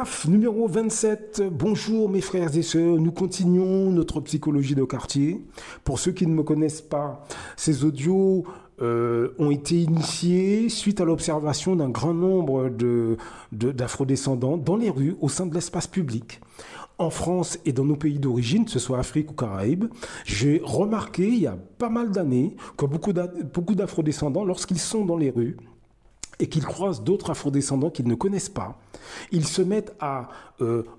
PAF numéro 27. Bonjour mes frères et sœurs, nous continuons notre psychologie de quartier. Pour ceux qui ne me connaissent pas, ces audios ont été initiés suite à l'observation d'un grand nombre d'afrodescendants dans les rues au sein de l'espace public. En France et dans nos pays d'origine, que ce soit Afrique ou Caraïbes, j'ai remarqué il y a pas mal d'années que beaucoup d'afrodescendants, lorsqu'ils sont dans les rues, et qu'ils croisent d'autres afrodescendants qu'ils ne connaissent pas, ils se mettent à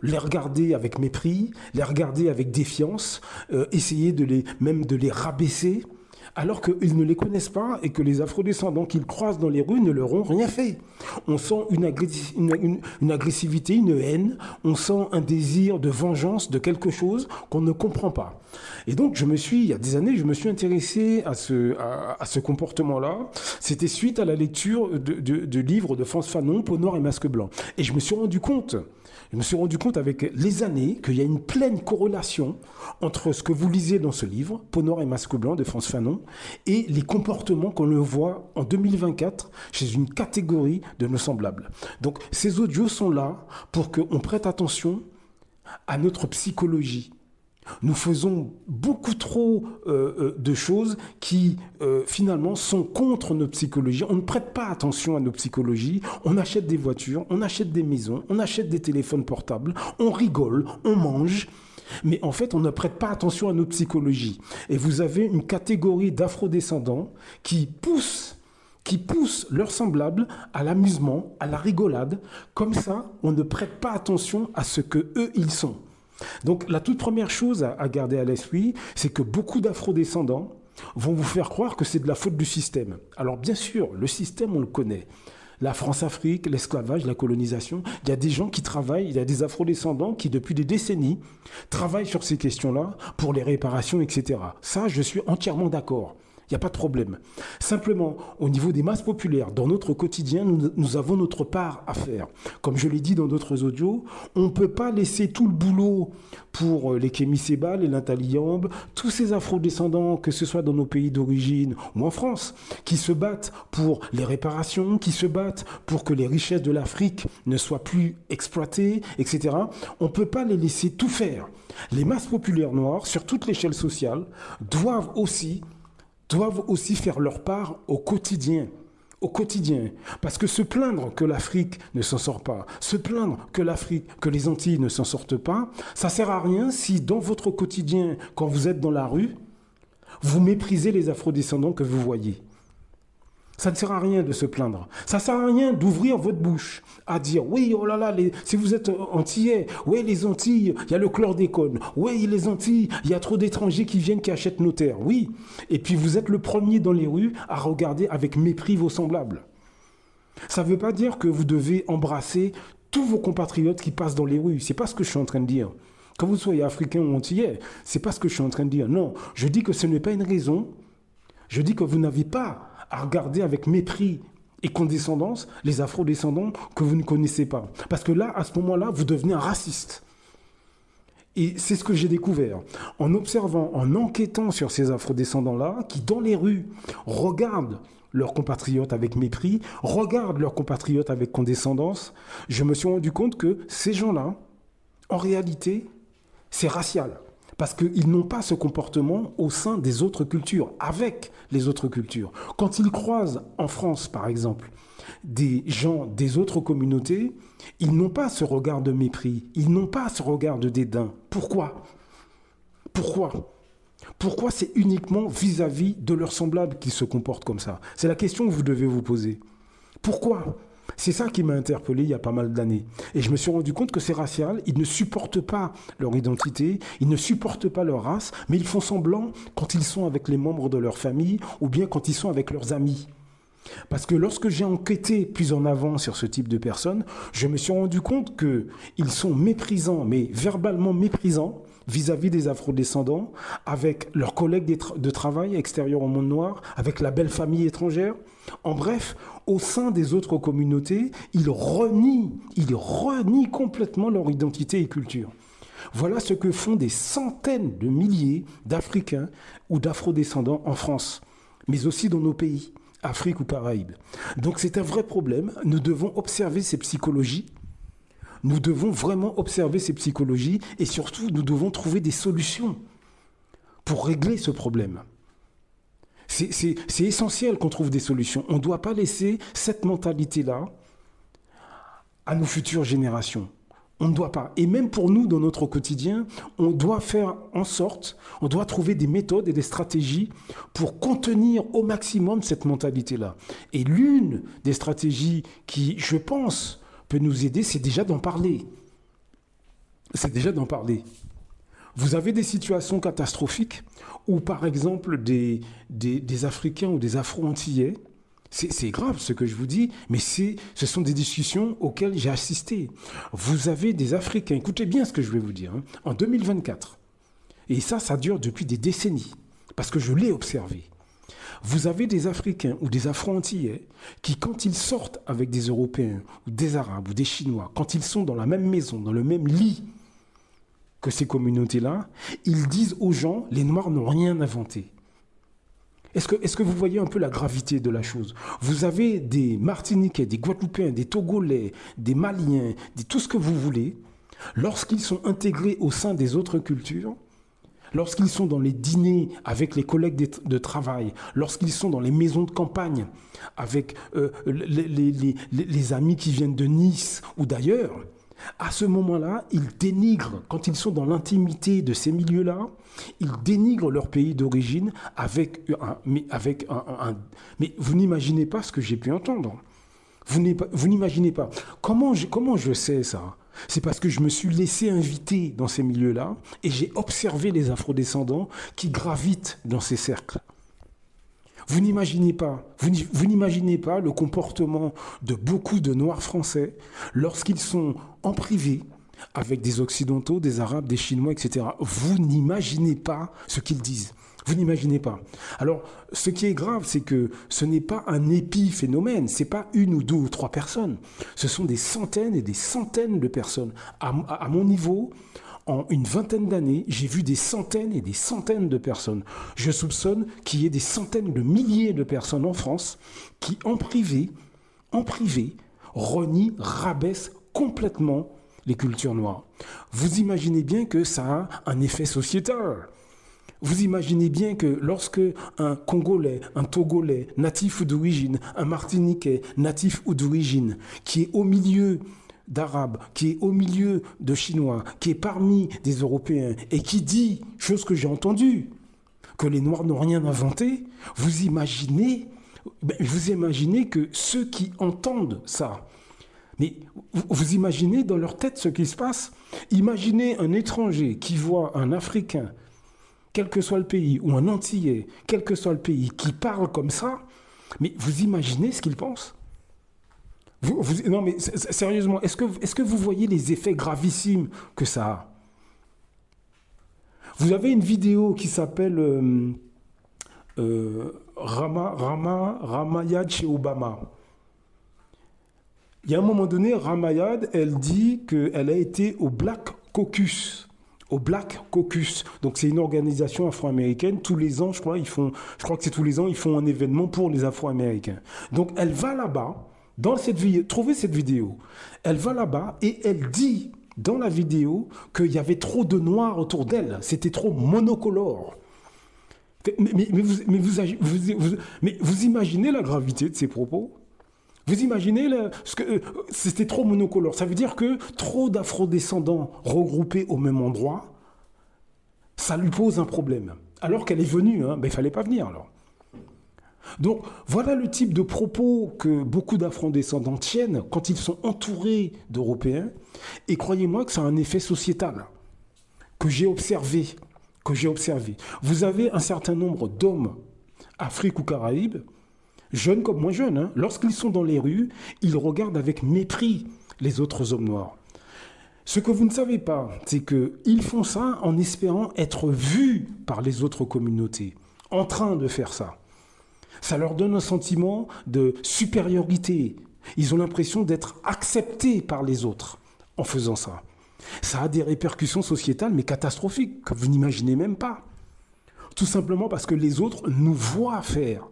les regarder avec mépris, les regarder avec défiance, essayer même de les rabaisser, alors qu'ils ne les connaissent pas et que les afrodescendants qu'ils croisent dans les rues ne leur ont rien fait. On sent une agressivité, une haine, on sent un désir de vengeance de quelque chose qu'on ne comprend pas. Et donc, il y a des années, je me suis intéressé à ce comportement-là. C'était suite à la lecture de livres de Frantz Fanon, Peau noire et masque blanc. Et je me suis rendu compte avec les années qu'il y a une pleine corrélation entre ce que vous lisez dans ce livre, Peau noire et masque blanc de Frantz Fanon, et les comportements qu'on le voit en 2024 chez une catégorie de nos semblables. Donc ces audios sont là pour qu'on prête attention à notre psychologie. Nous faisons beaucoup trop de choses qui finalement sont contre notre psychologie. On ne prête pas attention à nos psychologies. On achète des voitures, on achète des maisons, on achète des téléphones portables, on rigole, on mange. Mais en fait, on ne prête pas attention à notre psychologie. Et vous avez une catégorie d'afrodescendants qui poussent leurs semblables à l'amusement, à la rigolade. Comme ça, on ne prête pas attention à ce que eux ils sont. Donc la toute première chose à garder à l'esprit, c'est que beaucoup d'afrodescendants vont vous faire croire que c'est de la faute du système. Alors bien sûr, le système, on le connaît. La France-Afrique, l'esclavage, la colonisation, il y a des gens qui travaillent, il y a des afrodescendants qui, depuis des décennies, travaillent sur ces questions-là pour les réparations, etc. Ça, je suis entièrement d'accord. Il n'y a pas de problème. Simplement, au niveau des masses populaires, dans notre quotidien, nous avons notre part à faire. Comme je l'ai dit dans d'autres audios, on ne peut pas laisser tout le boulot pour les Kémy Séba, les Nathalie Yamb, tous ces afrodescendants, que ce soit dans nos pays d'origine ou en France, qui se battent pour les réparations, qui se battent pour que les richesses de l'Afrique ne soient plus exploitées, etc. On ne peut pas les laisser tout faire. Les masses populaires noires, sur toute l'échelle sociale, doivent aussi faire leur part au quotidien. Parce que se plaindre que l'Afrique ne s'en sort pas, se plaindre que les Antilles ne s'en sortent pas, ça sert à rien si dans votre quotidien, quand vous êtes dans la rue, vous méprisez les afrodescendants que vous voyez. Ça ne sert à rien de se plaindre. Ça ne sert à rien d'ouvrir votre bouche à dire « Oui, oh là là, si vous êtes antillais, oui, les Antilles, il y a le chlordécone. Oui, les Antilles, il y a trop d'étrangers qui viennent, qui achètent nos terres. » Oui, et puis vous êtes le premier dans les rues à regarder avec mépris vos semblables. Ça ne veut pas dire que vous devez embrasser tous vos compatriotes qui passent dans les rues. Ce n'est pas ce que je suis en train de dire. Que vous soyez africain ou antillais, ce n'est pas ce que je suis en train de dire. Non, je dis que ce n'est pas une raison. Je dis que vous n'avez pas à regarder avec mépris et condescendance les afrodescendants que vous ne connaissez pas. Parce que là, à ce moment-là, vous devenez un raciste. Et c'est ce que j'ai découvert. En observant, en enquêtant sur ces afrodescendants-là, qui dans les rues regardent leurs compatriotes avec mépris, regardent leurs compatriotes avec condescendance, je me suis rendu compte que ces gens-là, en réalité, c'est racial. Parce qu'ils n'ont pas ce comportement au sein des autres cultures, avec les autres cultures. Quand ils croisent en France, par exemple, des gens des autres communautés, ils n'ont pas ce regard de mépris, ils n'ont pas ce regard de dédain. Pourquoi c'est uniquement vis-à-vis de leurs semblables qu'ils se comportent comme ça? C'est la question que vous devez vous poser. Pourquoi ? C'est ça qui m'a interpellé il y a pas mal d'années. Et je me suis rendu compte que c'est racial, ils ne supportent pas leur identité, ils ne supportent pas leur race, mais ils font semblant quand ils sont avec les membres de leur famille ou bien quand ils sont avec leurs amis. Parce que lorsque j'ai enquêté plus en avant sur ce type de personnes, je me suis rendu compte qu'ils sont méprisants, mais verbalement méprisants, vis-à-vis des afrodescendants, avec leurs collègues de travail extérieurs au monde noir, avec la belle famille étrangère. En bref, au sein des autres communautés, ils renient complètement leur identité et culture. Voilà ce que font des centaines de milliers d'Africains ou d'afrodescendants en France, mais aussi dans nos pays, Afrique ou Caraïbes. Donc c'est un vrai problème. Nous devons observer ces psychologies Nous devons vraiment observer ces psychologies et surtout, nous devons trouver des solutions pour régler ce problème. C'est essentiel qu'on trouve des solutions. On ne doit pas laisser cette mentalité-là à nos futures générations. On ne doit pas. Et même pour nous, dans notre quotidien, on doit faire en sorte, on doit trouver des méthodes et des stratégies pour contenir au maximum cette mentalité-là. Et l'une des stratégies qui, je pense, peut nous aider, c'est déjà d'en parler. C'est déjà d'en parler. Vous avez des situations catastrophiques où, par exemple, des Africains ou des Afro-Antillais, c'est grave ce que je vous dis, mais ce sont des discussions auxquelles j'ai assisté. Vous avez des Africains, écoutez bien ce que je vais vous dire, en 2024, et ça dure depuis des décennies, parce que je l'ai observé. Vous avez des Africains ou des Afro-Antillais qui, quand ils sortent avec des Européens, ou des Arabes, ou des Chinois, quand ils sont dans la même maison, dans le même lit que ces communautés-là, ils disent aux gens, les Noirs n'ont rien inventé. Est-ce que vous voyez un peu la gravité de la chose? Vous avez des Martiniquais, des Guadeloupéens, des Togolais, des Maliens, tout ce que vous voulez, lorsqu'ils sont intégrés au sein des autres cultures, lorsqu'ils sont dans les dîners avec les collègues de travail, lorsqu'ils sont dans les maisons de campagne avec les amis qui viennent de Nice ou d'ailleurs, à ce moment-là, ils dénigrent, quand ils sont dans l'intimité de ces milieux-là, ils dénigrent leur pays d'origine mais vous n'imaginez pas ce que j'ai pu entendre. Vous n'imaginez pas. Comment je sais ça? C'est parce que je me suis laissé inviter dans ces milieux-là et j'ai observé les afrodescendants qui gravitent dans ces cercles. Vous n'imaginez pas le comportement de beaucoup de Noirs français lorsqu'ils sont en privé avec des Occidentaux, des Arabes, des Chinois, etc. Vous n'imaginez pas ce qu'ils disent. Vous n'imaginez pas. Alors, ce qui est grave, c'est que ce n'est pas un épiphénomène, ce n'est pas une ou deux ou trois personnes. Ce sont des centaines et des centaines de personnes. À mon niveau, en une vingtaine d'années, j'ai vu des centaines et des centaines de personnes. Je soupçonne qu'il y ait des centaines de milliers de personnes en France qui, en privé, renient, rabaissent complètement les cultures noires. Vous imaginez bien que ça a un effet sociétal. Vous imaginez bien que lorsque un Congolais, un Togolais, natif ou d'origine, un Martiniquais, natif ou d'origine, qui est au milieu d'Arabes, qui est au milieu de Chinois, qui est parmi des Européens et qui dit, chose que j'ai entendue, que les Noirs n'ont rien inventé, vous imaginez que ceux qui entendent ça, mais vous imaginez dans leur tête ce qui se passe? Imaginez un étranger qui voit un Africain, quel que soit le pays, ou un Antillais, quel que soit le pays, qui parle comme ça, mais vous imaginez ce qu'il pense? Non mais sérieusement, est-ce que vous voyez les effets gravissimes que ça a? Vous avez une vidéo qui s'appelle Ramayad chez Obama. Il y a un moment donné, Ramayad, elle dit qu'elle a été au Black Caucus. Au Black Caucus. Donc c'est une organisation afro-américaine. Tous les ans, je crois que c'est tous les ans, ils font un événement pour les Afro-Américains. Donc elle va là-bas, trouvez cette vidéo. Elle va là-bas et elle dit dans la vidéo qu'il y avait trop de noirs autour d'elle. C'était trop monocolore. Mais vous imaginez la gravité de ces propos? Vous imaginez c'était trop monocolore. Ça veut dire que trop d'afrodescendants regroupés au même endroit, ça lui pose un problème. Alors qu'elle est venue, il ne fallait pas venir alors. Donc voilà le type de propos que beaucoup d'afrodescendants tiennent quand ils sont entourés d'Européens. Et croyez-moi que ça a un effet sociétal que j'ai observé. Vous avez un certain nombre d'hommes, Afrique ou Caraïbes, jeunes comme moins jeunes, lorsqu'ils sont dans les rues, ils regardent avec mépris les autres hommes noirs. Ce que vous ne savez pas, c'est qu'ils font ça en espérant être vus par les autres communautés, en train de faire ça. Ça leur donne un sentiment de supériorité. Ils ont l'impression d'être acceptés par les autres en faisant ça. Ça a des répercussions sociétales, mais catastrophiques, que vous n'imaginez même pas. Tout simplement parce que les autres nous voient faire.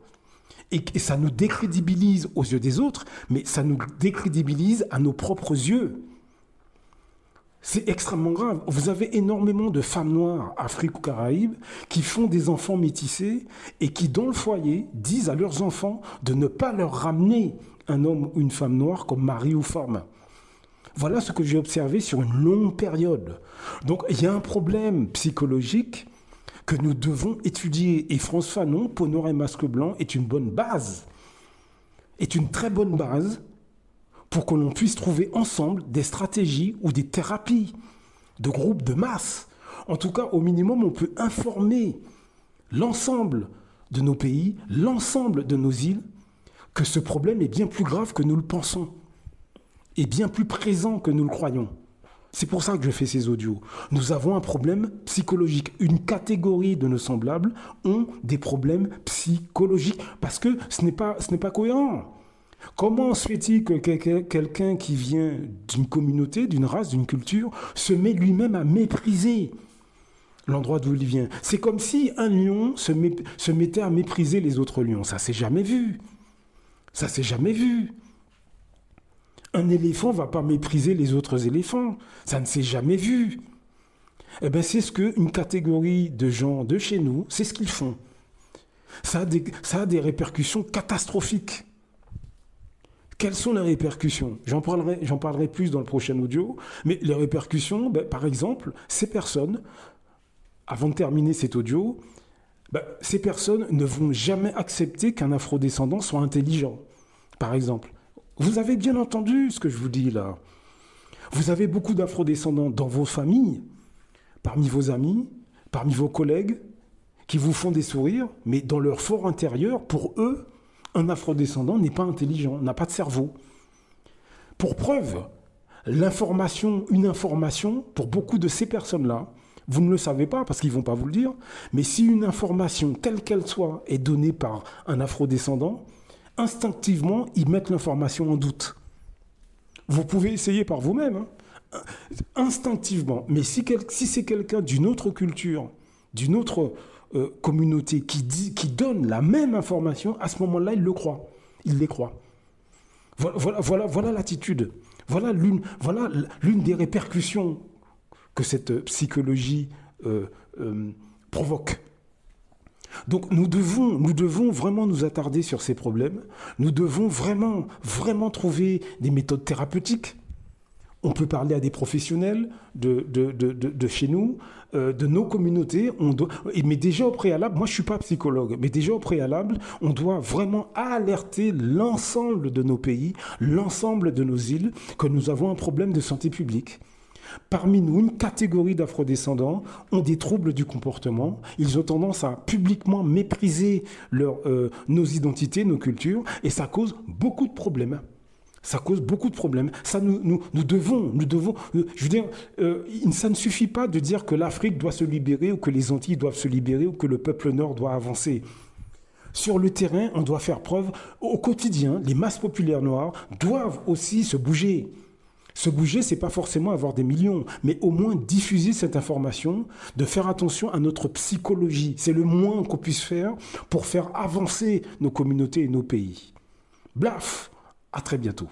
Et ça nous décrédibilise aux yeux des autres, mais ça nous décrédibilise à nos propres yeux. C'est extrêmement grave. Vous avez énormément de femmes noires, Afrique ou Caraïbes, qui font des enfants métissés et qui, dans le foyer, disent à leurs enfants de ne pas leur ramener un homme ou une femme noire comme mari ou femme. Voilà ce que j'ai observé sur une longue période. Donc il y a un problème psychologique que nous devons étudier. Et France Fanon, Peau noire et masque blanc, est une bonne base, est une très bonne base pour que l'on puisse trouver ensemble des stratégies ou des thérapies de groupes de masse. En tout cas, au minimum, on peut informer l'ensemble de nos pays, l'ensemble de nos îles, que ce problème est bien plus grave que nous le pensons, et bien plus présent que nous le croyons. C'est pour ça que je fais ces audios. Nous avons un problème psychologique. Une catégorie de nos semblables ont des problèmes psychologiques, parce que ce n'est pas cohérent. Comment se fait-il que quelqu'un qui vient d'une communauté, d'une race, d'une culture, se met lui-même à mépriser l'endroit d'où il vient? C'est comme si un lion se mettait à mépriser les autres lions. Ça s'est jamais vu. Ça s'est jamais vu. Un éléphant ne va pas mépriser les autres éléphants. Ça ne s'est jamais vu. Eh bien, c'est ce qu'une catégorie de gens de chez nous, c'est ce qu'ils font. Ça a des répercussions catastrophiques. Quelles sont les répercussions? J'en parlerai plus dans le prochain audio. Mais les répercussions, par exemple, ces personnes, avant de terminer cet audio, ces personnes ne vont jamais accepter qu'un afrodescendant soit intelligent, par exemple. Vous avez bien entendu ce que je vous dis là. Vous avez beaucoup d'afrodescendants dans vos familles, parmi vos amis, parmi vos collègues, qui vous font des sourires, mais dans leur fort intérieur, pour eux, un afrodescendant n'est pas intelligent, n'a pas de cerveau. Pour preuve, une information, pour beaucoup de ces personnes-là, vous ne le savez pas parce qu'ils ne vont pas vous le dire, mais si une information, telle qu'elle soit, est donnée par un afrodescendant, instinctivement, ils mettent l'information en doute. Vous pouvez essayer par vous-même, instinctivement. Mais si c'est quelqu'un d'une autre culture, d'une autre communauté qui donne la même information, à ce moment-là, il le croit. Il les croit. Voilà l'attitude. Voilà l'une des répercussions que cette psychologie provoque. Donc nous devons vraiment nous attarder sur ces problèmes. Nous devons vraiment trouver des méthodes thérapeutiques. On peut parler à des professionnels de chez nous, de nos communautés. Mais déjà au préalable, moi je ne suis pas psychologue, mais déjà au préalable, on doit vraiment alerter l'ensemble de nos pays, l'ensemble de nos îles, que nous avons un problème de santé publique. Parmi nous, une catégorie d'afrodescendants ont des troubles du comportement. Ils ont tendance à publiquement mépriser nos identités, nos cultures, et ça cause beaucoup de problèmes. Ça cause beaucoup de problèmes. Ça, nous devons, je veux dire, ça ne suffit pas de dire que l'Afrique doit se libérer ou que les Antilles doivent se libérer ou que le peuple nord doit avancer. Sur le terrain, on doit faire preuve au quotidien. Les masses populaires noires doivent aussi se bouger. Se bouger, ce n'est pas forcément avoir des millions, mais au moins diffuser cette information, de faire attention à notre psychologie. C'est le moins qu'on puisse faire pour faire avancer nos communautés et nos pays. Blaf! À très bientôt.